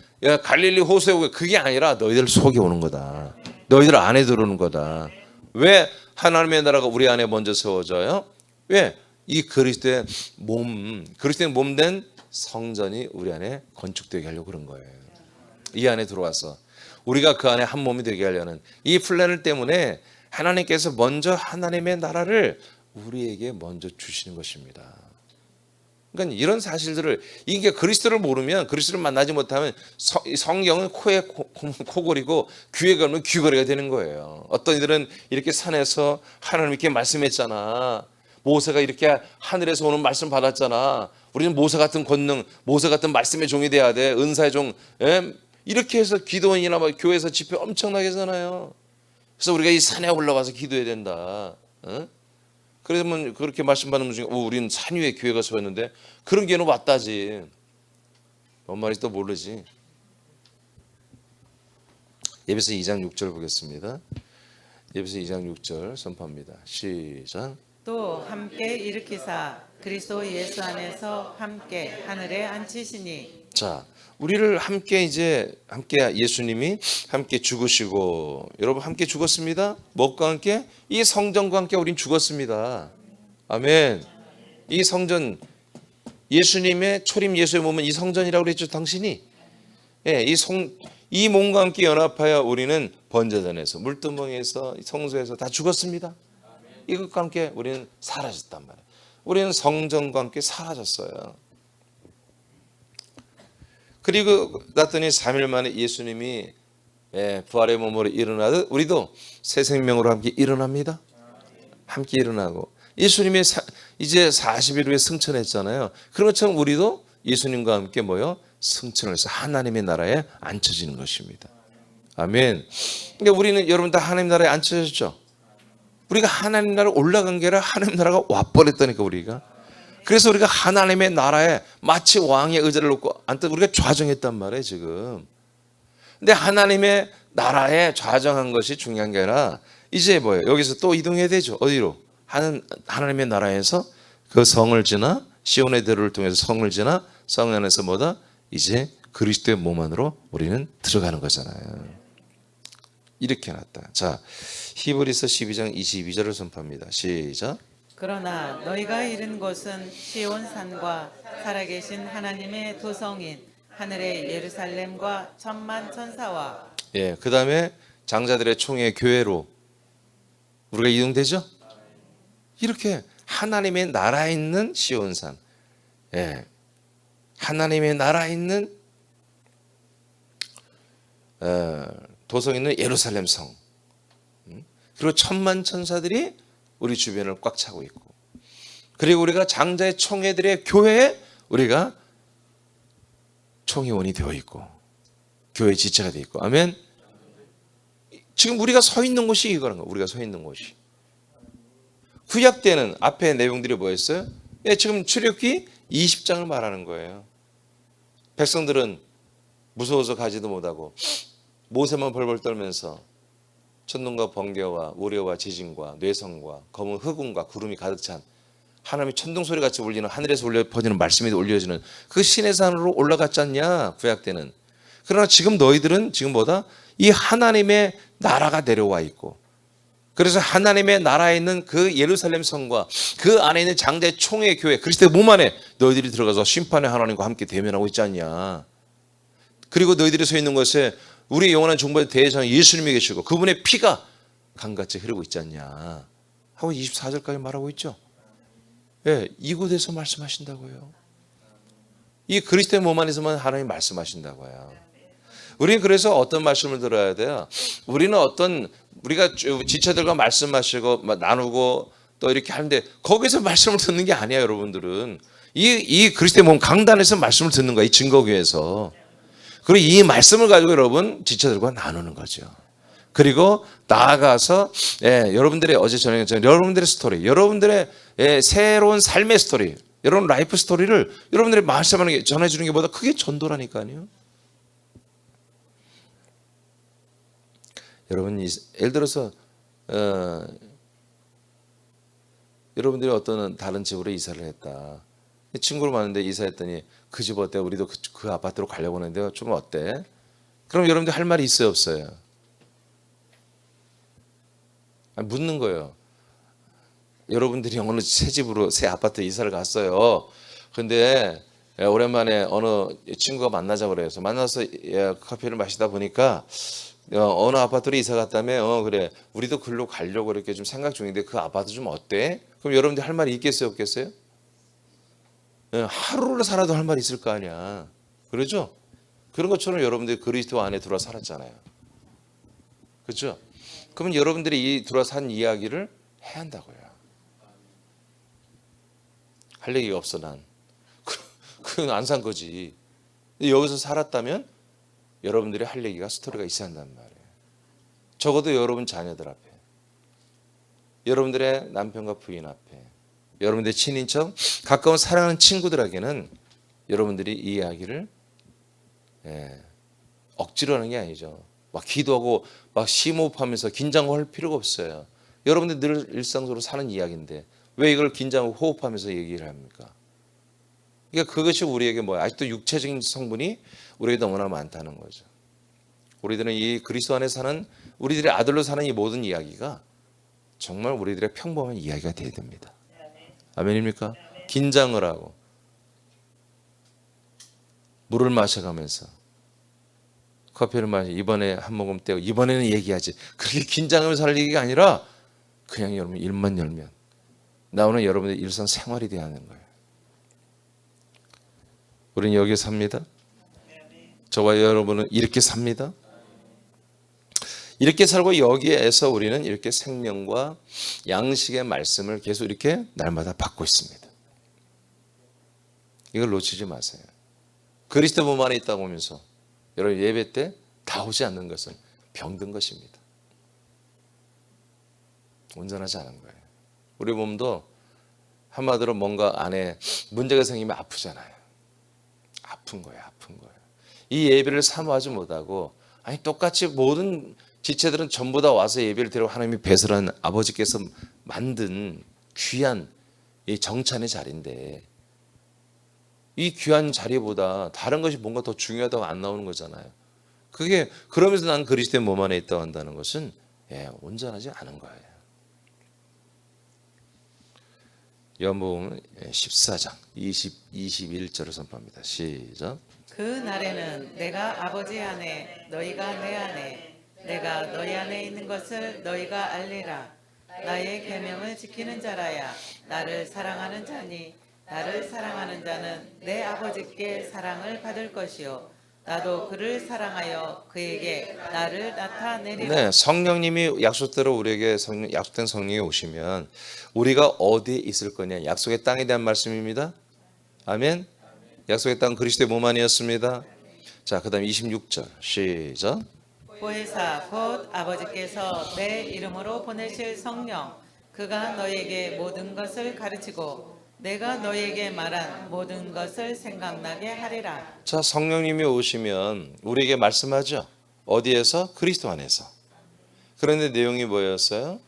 갈릴리 호수에 오고 그게 아니라 너희들 속에 오는 거다. 너희들 안에 들어오는 거다. 왜 하나님의 나라가 우리 안에 먼저 세워져요? 왜? 이 그리스도의 그리스도의 몸 된 성전이 우리 안에 건축되게 하려고 그런 거예요. 이 안에 들어와서 우리가 그 안에 한 몸이 되게 하려는 이 플랜을 때문에 하나님께서 먼저 하나님의 나라를 우리에게 먼저 주시는 것입니다. 그러니까 이런 사실들을, 이게 그리스도를 모르면, 그리스도를 만나지 못하면 성경은 코에 코골이고 귀에 걸면 귀걸이가 되는 거예요. 어떤 이들은 이렇게 산에서 하나님 이렇게 말씀했잖아, 모세가 이렇게 하늘에서 오는 말씀 받았잖아, 우리는 모세 같은 권능, 모세 같은 말씀의 종이 돼야 돼, 은사의 종, 이렇게 해서 기도원이나 교회에서 집회 엄청나게 하잖아요. 그래서 우리가 이 산에 올라가서 기도해야 된다. 그러면 그렇게 말씀받는 분 중에 우리는 산 위에 교회가 서였는데 그런 교회는 왔다지. 뭔 말인지 또 모르지. 예배서 2장 6절 보겠습니다. 예배서 2장 6절 선포합니다. 시작. 또 함께 일으키사 그리스도 예수 안에서 함께 하늘에 앉히시니. 자, 우리를 함께 예수님이 함께 죽으시고, 여러분 함께 죽었습니다. 무엇과 함께? 이 성전과 함께 우린 죽었습니다. 아멘. 이 성전, 예수님의 초림 예수의 몸은 이 성전이라고 그랬죠, 당신이. 예, 이 몸과 함께 연합하여 우리는 번제단에서, 물두멍에서, 성소에서 다 죽었습니다. 이것과 함께 우리는 사라졌단 말이에요. 우리는 성전과 함께 사라졌어요. 그리고 났더니 3일 만에 예수님이 부활의 몸으로 일어나듯 우리도 새 생명으로 함께 일어납니다. 함께 일어나고, 예수님이 이제 40일 후에 승천했잖아요. 그런 것처럼 우리도 예수님과 함께 모여 승천을 해서 하나님의 나라에 앉혀지는 것입니다. 아멘. 그러니까 우리는, 여러분 다 하나님 나라에 앉혀졌죠. 우리가 하나님 나라에 올라간 게 아니라 하나님 나라가 와버렸다니까, 우리가. 그래서 우리가 하나님의 나라에 마치 왕의 의자를 놓고 앉듯 우리가 좌정했단 말이에요, 지금. 근데 하나님의 나라에 좌정한 것이 중요한 게 아니라 이제 뭐예요? 여기서 또 이동해야 되죠. 어디로? 하나님의 나라에서 그 성을 지나, 시온의 대로를 통해서 성을 지나, 성 안에서 뭐다? 이제 그리스도의 몸 안으로 우리는 들어가는 거잖아요. 이렇게 해놨다. 자, 히브리서 12장 22절을 선포합니다. 시작. 그러나 너희가 이른 곳은 시온산과 살아계신 하나님의 도성인 하늘의 예루살렘과 천만 천사와. 예, 그 다음에 장자들의 총회 교회로 우리가 이동되죠. 이렇게 하나님의 나라에 있는 시온산, 예, 하나님의 나라에 있는 도성 있는 예루살렘 성, 그리고 천만 천사들이 우리 주변을 꽉 차고 있고, 그리고 우리가 장자의 총회들의 교회에 우리가 총회원이 되어 있고, 교회 지체가 되어 있고. 아멘. 지금 우리가 서 있는 곳이 이거란 거예요. 우리가 서 있는 곳이. 구약 때는 앞에 내용들이 뭐였어요? 예, 지금 출애굽기 20장을 말하는 거예요. 백성들은 무서워서 가지도 못하고 모세만 벌벌 떨면서 천둥과 번개와 우레와 지진과 뇌성과 검은 흑운과 구름이 가득 찬, 하나님의 천둥 소리 같이 울리는, 하늘에서 울려 퍼지는 말씀이 올려지는 그 신의 산으로 올라갔지 않냐, 구약 때는. 그러나 지금 너희들은 지금 뭐다? 이 하나님의 나라가 내려와 있고, 그래서 하나님의 나라에 있는 그 예루살렘 성과 그 안에 있는 장대 총회 교회, 그리스도의 몸 안에 너희들이 들어가서 심판의 하나님과 함께 대면하고 있지 않냐. 그리고 너희들이 서 있는 곳에 우리 영원한 종부의 대제사장 예수님이 계시고 그분의 피가 강같이 흐르고 있지 않냐 하고 24절까지 말하고 있죠. 예, 이곳에서 말씀하신다고요. 이 그리스도의 몸 안에서만 하나님 말씀하신다고요. 우리는 그래서 어떤 말씀을 들어야 돼요? 우리는 우리가 지체들과 말씀하시고 나누고 또 이렇게 하는데 거기서 말씀을 듣는 게 아니에요, 여러분들은. 이 그리스도의 몸 강단에서 말씀을 듣는 거예요, 이 증거교회에서. 그리고 이 말씀을 가지고 여러분 지체들과 나누는 거죠. 그리고 나아가서 여러분들의 어제 저녁에 여러분들의 스토리, 여러분들의 새로운 삶의 스토리, 여러분 라이프 스토리를 여러분들이 말씀하는 게, 전해주는 게 보다 크게 전도라니까요. 여러분, 예를 들어서 여러분들이 어떤 다른 집으로 이사를 했다. 친구를 만났는데 이사했더니 그 집 어때? 우리도 그 아파트로 가려고 하는데 좀 어때? 그럼 여러분들 할 말이 있어요, 없어요? 묻는 거예요. 여러분들이 어느 새 집으로 새 아파트 이사를 갔어요. 근데 오랜만에 어느 친구가 만나자고 그래서 만나서 커피를 마시다 보니까 어느 아파트로 이사 갔다며. 그래 우리도 글로 가려고 이렇게 좀 생각 중인데 그 아파트 좀 어때? 그럼 여러분들 할 말이 있겠어요 없겠어요? 하루를 살아도 할 말이 있을 거 아니야. 그러죠? 그런 것처럼 여러분들이 그리스도 안에 들어와 살았잖아요. 그렇죠? 그러면 여러분들이 이 들어와 산 이야기를 해야 한다고요. 할 얘기가 없어 난. 그건 안 산 거지. 근데 여기서 살았다면 여러분들이 할 얘기가 스토리가 있어야 한단 말이에요. 적어도 여러분 자녀들 앞에, 여러분들의 남편과 부인 앞에, 여러분들의 친인척, 가까운 사랑하는 친구들에게는 여러분들이 이 이야기를 억지로 하는 게 아니죠. 막 기도하고 막 심호흡하면서 긴장할 필요가 없어요. 여러분들 늘 일상적으로 사는 이야기인데 왜 이걸 긴장하고 호흡하면서 얘기를 합니까? 그러니까 그것이 우리에게 뭐야? 아직도 육체적인 성분이 우리에게 너무나 많다는 거죠. 우리들은 이 그리스도 안에 사는 우리들의 아들로 사는 이 모든 이야기가 정말 우리들의 평범한 이야기가 되어야 됩니다. 아멘입니까? 긴장을 하고 물을 마셔가면서 커피를 마시 이번에 한 모금 떼고 이번에는 얘기하지. 그렇게 긴장하면서 할 얘기가 아니라 그냥 여러분 일만 열면 나오는 여러분의 일상 생활이 되어야 하는 거예요. 우리는 여기에 삽니다. 저와 여러분은 이렇게 삽니다. 이렇게 살고 여기에서 우리는 이렇게 생명과 양식의 말씀을 계속 이렇게 날마다 받고 있습니다. 이걸 놓치지 마세요. 그리스도 몸 안에 있다고 하면서 여러분 예배 때 다 오지 않는 것은 병든 것입니다. 온전하지 않은 거예요. 우리 몸도 한마디로 뭔가 안에 문제가 생기면 아프잖아요. 아픈 거예요. 아픈 거예요. 이 예배를 사모하지 못하고 아니 똑같이 모든 지체들은 전부 다 와서 예배를 드리고 하나님이 배설한 아버지께서 만든 귀한 이 정찬의 자리인데 이 귀한 자리보다 다른 것이 뭔가 더 중요하다고 안 나오는 거잖아요. 그게 그러면서 난 그리스도의 몸 안에 있다고 한다는 것은 온전하지 않은 거예요. 요한복음 14장 21절을 선포합니다. 시작. 그 날에는 내가 아버지 안에 너희가 내 안에 내가 너희 안에 있는 것을 너희가 알리라. 나의 계명을 지키는 자라야 나를 사랑하는 자니 나를 사랑하는 자는 내 아버지께 사랑을 받을 것이요 나도 그를 사랑하여 그에게 나를 나타내리라. 네, 성령님이 약속대로 우리에게 약속된 성령이 오시면 우리가 어디에 있을 거냐? 약속의 땅에 대한 말씀입니다. 아멘. 약속의 땅 그리스도의 몸 안이었습니다. 자, 그다음 26절 시작. 보혜사 곧 아버지께서 내 이름으로 보내실 성령 그가 너희에게 모든 것을 가르치고 내가 너희에게 말한 모든 것을 생각나게 하리라. 자, 성령님이 오시면 우리에게 말씀하죠. 어디에서? 그리스도 안에서. 그런데 내용이 뭐였어요?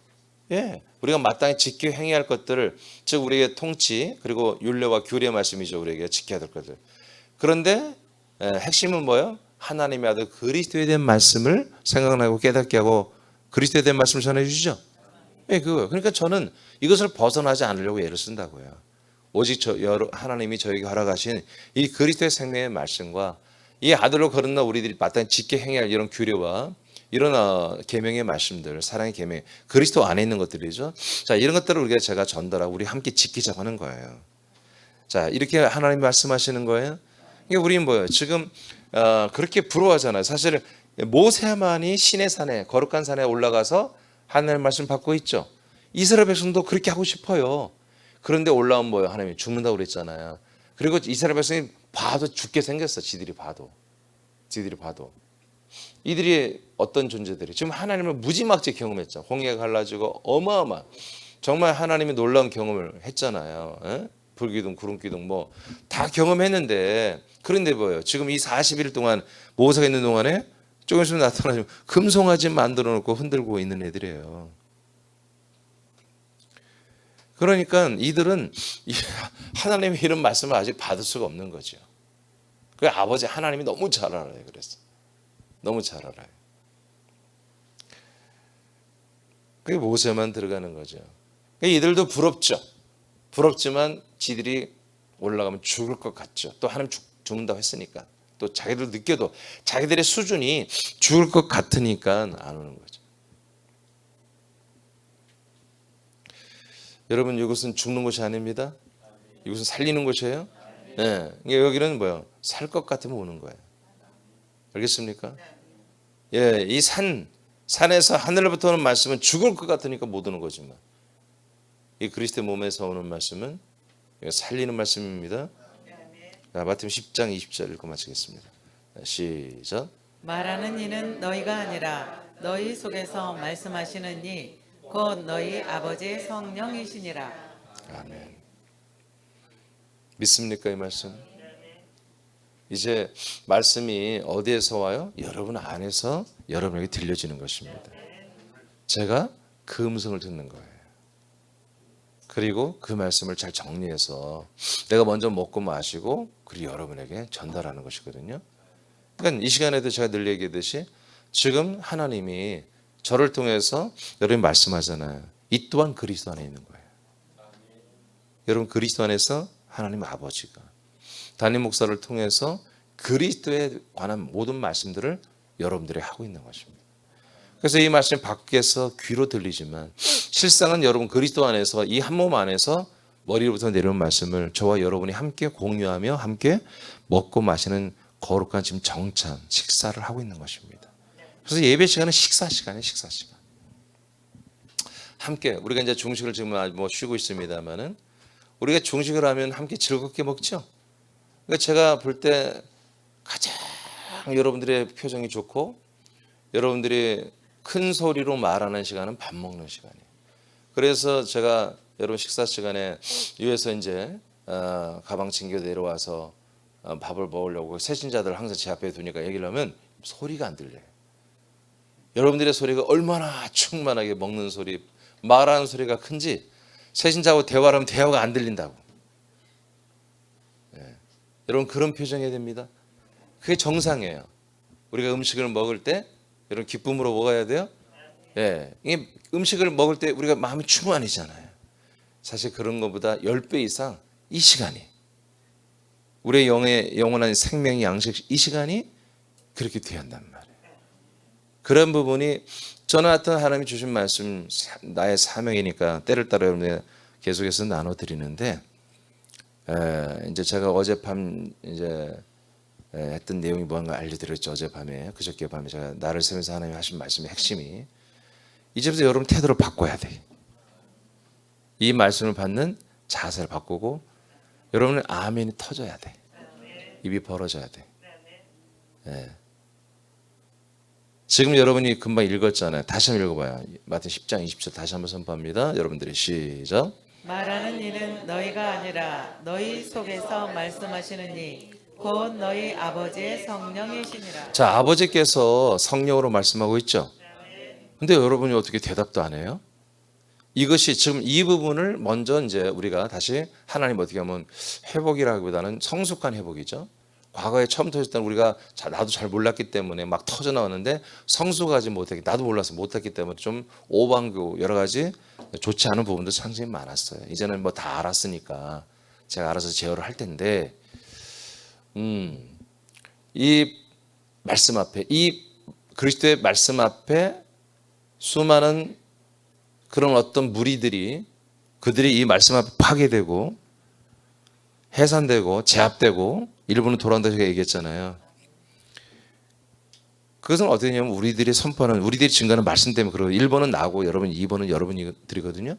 우리가 마땅히 지켜 행해야 할 것들을, 즉 우리의 통치 그리고 율례와 규례의 말씀이죠. 우리에게 지켜야 될 것들. 그런데 핵심은 뭐예요? 하나님의 아들 그리스도에 대한 말씀을 생각나고 깨닫게 하고 그리스도에 대한 말씀을 전해주시죠. 그거예요. 그러니까 저는 이것을 벗어나지 않으려고 애를 쓴다고요. 오직 하나님이 저에게 허락하신 이 그리스도의 생명의 말씀과 이 아들로 거듭나 우리들이 마땅히 지켜 행해야 할 이런 규례와 이런 계명의 말씀들, 사랑의 계명, 그리스도 안에 있는 것들이죠. 자, 이런 것들을 우리가 제가 전달하고 우리 함께 지키자고 하는 거예요. 자, 이렇게 하나님이 말씀하시는 거예요. 이게 우리는 뭐예요? 지금 그렇게 부러워하잖아요. 사실 모세만이 시내 산에 거룩한 산에 올라가서 하나님의 말씀 받고 있죠. 이스라엘 백성도 그렇게 하고 싶어요. 그런데 올라온 뭐예요? 하나님이 죽는다고 그랬잖아요. 그리고 이스라엘 백성이 봐도 죽게 생겼어. 지들이 봐도. 이들이 어떤 존재들이 지금 하나님을 무지막지 경험했죠. 홍해가 갈라지고 어마어마 정말 하나님이 놀라운 경험을 했잖아요. 불기둥, 구름기둥 뭐 다 경험했는데 그런데 뭐예요? 지금 이 40일 동안 모세가 있는 동안에 조금 있으면 나타나지만 금송아지 만들어 놓고 흔들고 있는 애들이에요. 그러니까 이들은 하나님의 이런 말씀을 아직 받을 수가 없는 거죠. 그 아버지 하나님이 너무 잘 알아요. 그래서 너무 잘 알아요. 그게 모세만 들어가는 거죠. 그러니까 이들도 부럽죠. 부럽지만 지들이 올라가면 죽을 것 같죠. 또 하나님 죽는다고 했으니까. 또 자기들 느껴도 자기들의 수준이 죽을 것 같으니까 안 오는 거죠. 여러분, 이곳은 죽는 곳이 아닙니다. 이곳은 살리는 곳이에요. 예, 여기는 뭐요? 살 것 같으면 오는 거예요. 알겠습니까? 예, 이 산에서 하늘로부터 오는 말씀은 죽을 것 같으니까 못 오는 거지만, 이 그리스도의 몸에서 오는 말씀은 살리는 말씀입니다. 자, 마태복음 10장 20절 읽고 마치겠습니다. 시작. 말하는 이는 너희가 아니라 너희 속에서 말씀하시는 이 곧 너희 아버지의 성령이시니라. 아멘. 믿습니까, 이 말씀? 이제 말씀이 어디에서 와요? 여러분 안에서 여러분에게 들려지는 것입니다. 제가 그 음성을 듣는 거예요. 그리고 그 말씀을 잘 정리해서 내가 먼저 먹고 마시고 그리고 여러분에게 전달하는 것이거든요. 그러니까 이 시간에도 제가 늘 얘기했듯이 지금 하나님이 저를 통해서 여러분이 말씀하잖아요. 이 또한 그리스도 안에 있는 거예요. 여러분, 그리스도 안에서 하나님 아버지가 담임 목사를 통해서 그리스도에 관한 모든 말씀들을 여러분들이 하고 있는 것입니다. 그래서 이 말씀이 밖에서 귀로 들리지만 실상은 여러분 그리스도 안에서 이 한 몸 안에서 머리로부터 내려온 말씀을 저와 여러분이 함께 공유하며 함께 먹고 마시는 거룩한 지금 정찬 식사를 하고 있는 것입니다. 그래서 예배 시간은 식사 시간이에요. 식사 시간. 함께 우리가 이제 중식을 지금 뭐 쉬고 있습니다만은 우리가 중식을 하면 함께 즐겁게 먹죠. 그러니까 제가 볼 때 가장 여러분들의 표정이 좋고 여러분들이 큰 소리로 말하는 시간은 밥 먹는 시간이에요. 그래서 제가 여러분 식사 시간에 위에서 이제 가방 챙겨 내려와서 밥을 먹으려고 새신자들 항상 제 앞에 두니까 얘기를 하면 소리가 안 들려요. 여러분들의 소리가 얼마나 충만하게 먹는 소리, 말하는 소리가 큰지 새신자하고 대화를 하면 대화가 안 들린다고. 예. 여러분 그런 표정이 됩니다. 그게 정상이에요. 우리가 음식을 먹을 때 여러분 기쁨으로 먹어야 돼요. 예, 이게 음식을 먹을 때 우리가 마음이 충만이잖아요. 사실 그런 것보다 10배 이상 이 시간이 우리의 영원한 생명의 양식 이 시간이 그렇게 돼야 한단 말이에요. 그런 부분이 저는 하여튼 하나님이 주신 말씀 나의 사명이니까 때를 따라 여러분들 계속해서 나눠드리는데 이제 제가 어젯밤 이제 했던 내용이 뭔가 알려드렸죠. 어젯밤에 그저께 밤에 제가 나를 세면서 하나님이 하신 말씀의 핵심이 이제부터 여러분 태도를 바꿔야 돼. 이 말씀을 받는 자세를 바꾸고 여러분의 아멘이 터져야 돼. 입이 벌어져야 돼. 예. 지금 여러분이 금방 읽었잖아요. 다시 한번 읽어봐요. 마태복음 10장 20절 다시 한번 선포합니다. 여러분들이 시작. 말하는 이는 너희가 아니라 너희 속에서 말씀하시는 이 곧 너희 아버지의 성령이시니라. 자, 아버지께서 성령으로 말씀하고 있죠. 근데 여러분이 어떻게 대답도 안 해요? 이것이 지금 이 부분을 먼저 이제 우리가 다시 하나님 어떻게 하면 회복이라기보다는 성숙한 회복이죠. 과거에 처음 터졌을 때는 우리가 나도 잘 몰랐기 때문에 막 터져 나왔는데 성숙하지 못했기, 나도 몰라서 못했기 때문에 좀 오방교 여러 가지 좋지 않은 부분도 상당히 많았어요. 이제는 뭐 다 알았으니까 제가 알아서 제어를 할 텐데, 이 말씀 앞에, 이 그리스도의 말씀 앞에 수많은 그런 어떤 무리들이 그들이 이 말씀 앞에 파괴되고 해산되고 제압되고 일부는 돌아온다고 제가 얘기했잖아요. 그것은 어떻게 되냐면 우리들이 선포하는 우리들이 증거하는 말씀 때문에 그러고 1번은 나고 여러분 2번은 여러분들이거든요.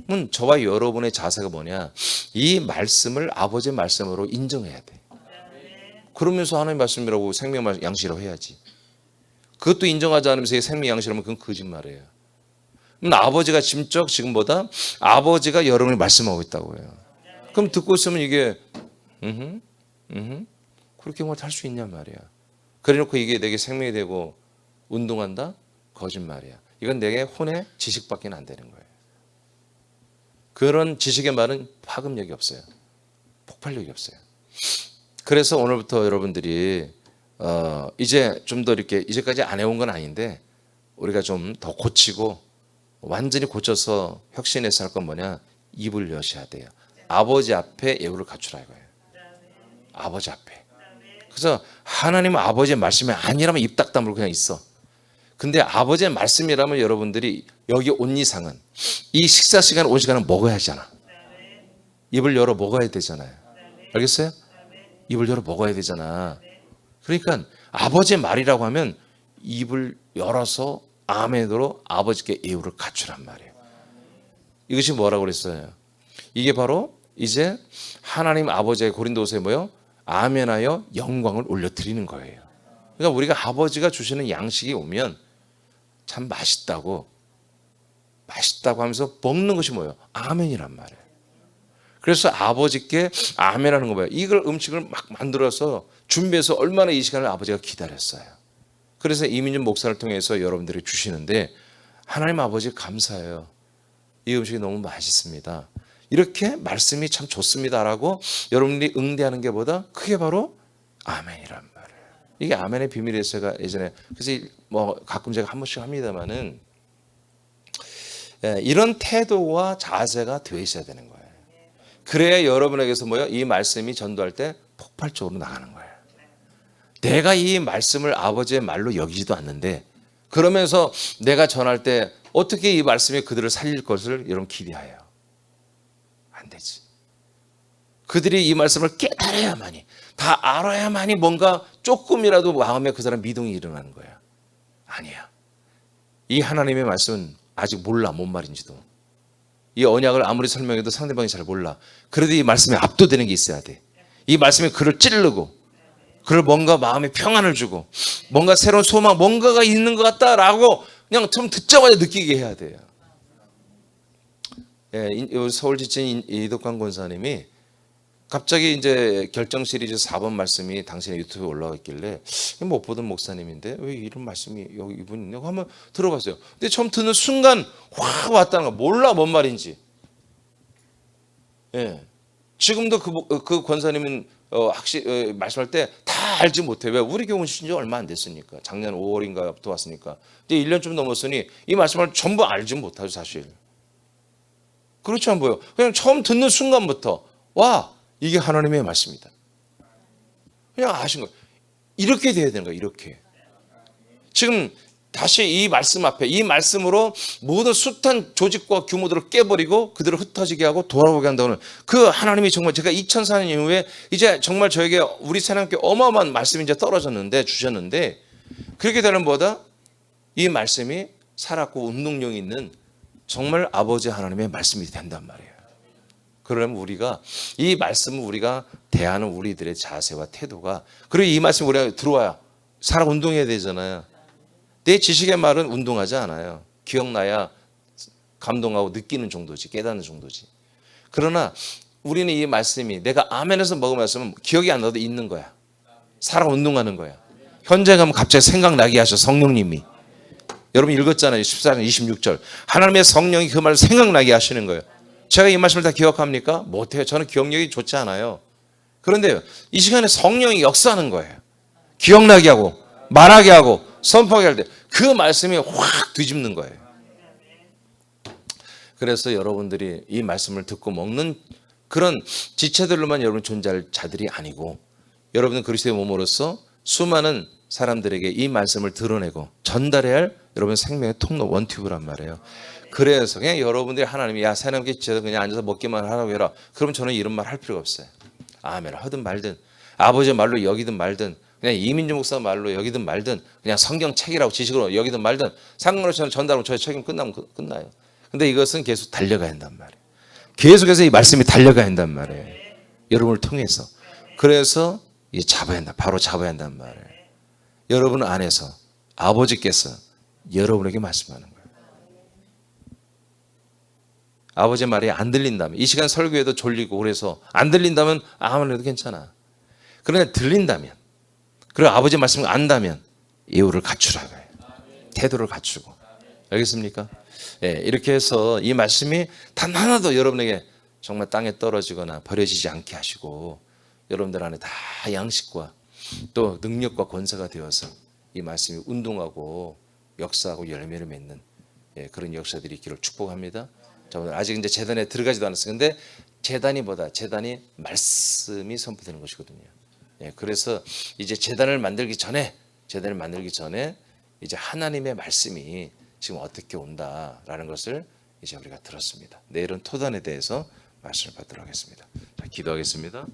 그럼 저와 여러분의 자세가 뭐냐, 이 말씀을 아버지의 말씀으로 인정해야 돼. 그러면서 하나님 말씀이라고 생명 양식이라고 해야지. 그것도 인정하지 않으면서 생명 양식이라면 그건 거짓말이에요. 그럼 아버지가 지금보다 아버지가 여러분이 말씀하고 있다고 해요. 그럼 듣고 있으면 이게 그렇게 뭐 할 수 있냔 말이야. 그래놓고 이게 내게 생명이 되고 운동한다? 거짓말이야. 이건 내게 혼의 지식밖에 안 되는 거예요. 그런 지식의 말은 파급력이 없어요. 폭발력이 없어요. 그래서 오늘부터 여러분들이 이제 좀 더 이렇게 이제까지 안 해온 건 아닌데 우리가 좀 더 고치고 완전히 고쳐서 혁신해서 할 건 뭐냐? 입을 여셔야 돼요. 아버지 앞에 예우를 갖추라 이거예요. 아버지 앞에. 그래서 하나님 아버지의 말씀이 아니라면 입 딱 다물고 그냥 있어. 근데 아버지의 말씀이라면 여러분들이 여기 온 이상은 이 식사 시간 온 시간은 먹어야 하잖아. 입을 열어 먹어야 되잖아요. 알겠어요? 입을 열어 먹어야 되잖아. 그러니까 아버지의 말이라고 하면 입을 열어서 아멘으로 아버지께 예우를 갖추란 말이에요. 이것이 뭐라고 그랬어요? 이게 바로 이제 하나님 아버지의 고린도서에 뭐요? 아멘하여 영광을 올려드리는 거예요. 그러니까 우리가 아버지가 주시는 양식이 오면 참 맛있다고 하면서 먹는 것이 뭐예요? 아멘이란 말이에요. 그래서 아버지께 아멘하는 거 봐요. 이걸 음식을 막 만들어서 준비해서 얼마나 이 시간을 아버지가 기다렸어요. 그래서 이민준 목사를 통해서 여러분들이 주시는데 하나님 아버지 감사해요. 이 음식이 너무 맛있습니다. 이렇게 말씀이 참 좋습니다라고 여러분들이 응대하는 게 보다 크게 바로 아멘이란 말이에요. 이게 아멘의 비밀이에요. 제가 예전에 그래서 뭐 가끔 제가 한 번씩 합니다만은 이런 태도와 자세가 되어 있어야 되는 거예요. 그래야 여러분에게서 뭐요? 이 말씀이 전도할 때 폭발적으로 나가는 거예요. 내가 이 말씀을 아버지의 말로 여기지도 않는데 그러면서 내가 전할 때 어떻게 이 말씀이 그들을 살릴 것을 여러분 기대해요? 안 되지. 그들이 이 말씀을 깨달아야만이 다 알아야만이 뭔가 조금이라도 마음에 그 사람 미동이 일어나는 거야. 아니야. 이 하나님의 말씀은 아직 몰라 뭔 말인지도. 이 언약을 아무리 설명해도 상대방이 잘 몰라. 그래도 이 말씀에 압도되는 게 있어야 돼. 이 말씀에 그를 찌르고 그를 뭔가 마음에 평안을 주고 뭔가 새로운 소망 뭔가가 있는 것 같다라고 그냥 좀 듣자마자 느끼게 해야 돼요. 예, 서울 지친 이덕광 권사님이 갑자기 이제 결정 시리즈 4번 말씀이 당신의 유튜브에 올라와 있길래 못 보던 목사님인데 왜 이런 말씀이 여기 이분이 있냐고 한번 들어봤어요. 근데 처음 듣는 순간 확 왔다는 거 몰라 뭔 말인지. 예, 지금도 그 권사님은 말씀할 때 다 알지 못해. 왜? 우리 교회 오신 지 얼마 안 됐으니까. 작년 5월인가부터 왔으니까. 근데 1년 좀 넘었으니 이 말씀을 전부 알지 못하죠 사실. 그렇지 않 보여. 그냥 처음 듣는 순간부터 와 이게 하나님의 말씀이다. 그냥 아신 거예요. 이렇게 돼야 되는 거예요. 이렇게. 지금 다시 이 말씀 앞에 이 말씀으로 모든 숱한 조직과 규모들을 깨버리고 그들을 흩어지게 하고 돌아보게 한다는 그 하나님이 정말 제가 2004년 이후에 이제 정말 저에게 우리 사람께 어마어마한 말씀이 이제 떨어졌는데 주셨는데 그렇게 되는 보다 이 말씀이 살았고 운동력이 있는 정말 아버지 하나님의 말씀이 된단 말이에요. 그러면 우리가 이 말씀을 우리가 대하는 우리들의 자세와 태도가 그리고 이 말씀 우리가 들어와야 살아 운동해야 되잖아요. 내 지식의 말은 운동하지 않아요. 기억나야 감동하고 느끼는 정도지 깨닫는 정도지. 그러나 우리는 이 말씀이 내가 아멘에서 먹은 말씀은 기억이 안 나도 있는 거야. 살아 운동하는 거야. 현재 가면 갑자기 생각나게 하셔 성령님이. 여러분 읽었잖아요. 14장 26절. 하나님의 성령이 그 말을 생각나게 하시는 거예요. 제가 이 말씀을 다 기억합니까? 못해요. 저는 기억력이 좋지 않아요. 그런데 이 시간에 성령이 역사하는 거예요. 기억나게 하고 말하게 하고 선포하게 할 때 그 말씀이 확 뒤집는 거예요. 그래서 여러분들이 이 말씀을 듣고 먹는 그런 지체들로만 여러분 존재할 자들이 아니고 여러분은 그리스도의 몸으로서 수많은 사람들에게 이 말씀을 드러내고 전달해야 할 여러분 생명의 통로 원튜브란 말이에요. 그래서 그냥 여러분들이 하나님이 야 새나무게 지어서 그냥 앉아서 먹기만 하라고 해라. 그러면 저는 이런 말 할 필요가 없어요. 아멘 하든 말든 아버지의 말로 여기든 말든 그냥 이민주 목사 말로 여기든 말든 그냥 성경 책이라고 지식으로 여기든 말든 상관없이 저는 전달하면 저의 책임 끝나면 끝나요. 근데 이것은 계속 달려가야 한단 말이에요. 계속해서 이 말씀이 달려가야 한단 말이에요. 여러분을 통해서. 그래서 잡아야 한다. 바로 잡아야 한단 말이에요. 여러분 안에서 아버지께서 여러분에게 말씀하는 거예요. 아버지의 말이 안 들린다면 이 시간 설교에도 졸리고 그래서 안 들린다면 아무래도 괜찮아. 그러나 들린다면 그리고 아버지의 말씀을 안다면 예우를 갖추라고 해요. 태도를 갖추고. 알겠습니까? 예, 이렇게 해서 이 말씀이 단 하나도 여러분에게 정말 땅에 떨어지거나 버려지지 않게 하시고 여러분들 안에 다 양식과 또 능력과 권세가 되어서 이 말씀이 운동하고 역사하고 열매를 맺는 예, 그런 역사들이 있기를 축복합니다. 자, 오늘 아직 이제 제단에 들어가지도 않았어요. 근데 제단이 말씀이 선포되는 것이거든요. 예, 그래서 이제 제단을 만들기 전에 이제 하나님의 말씀이 지금 어떻게 온다라는 것을 이제 우리가 들었습니다. 내일은 토단에 대해서 말씀을 받도록 하겠습니다. 자, 기도하겠습니다.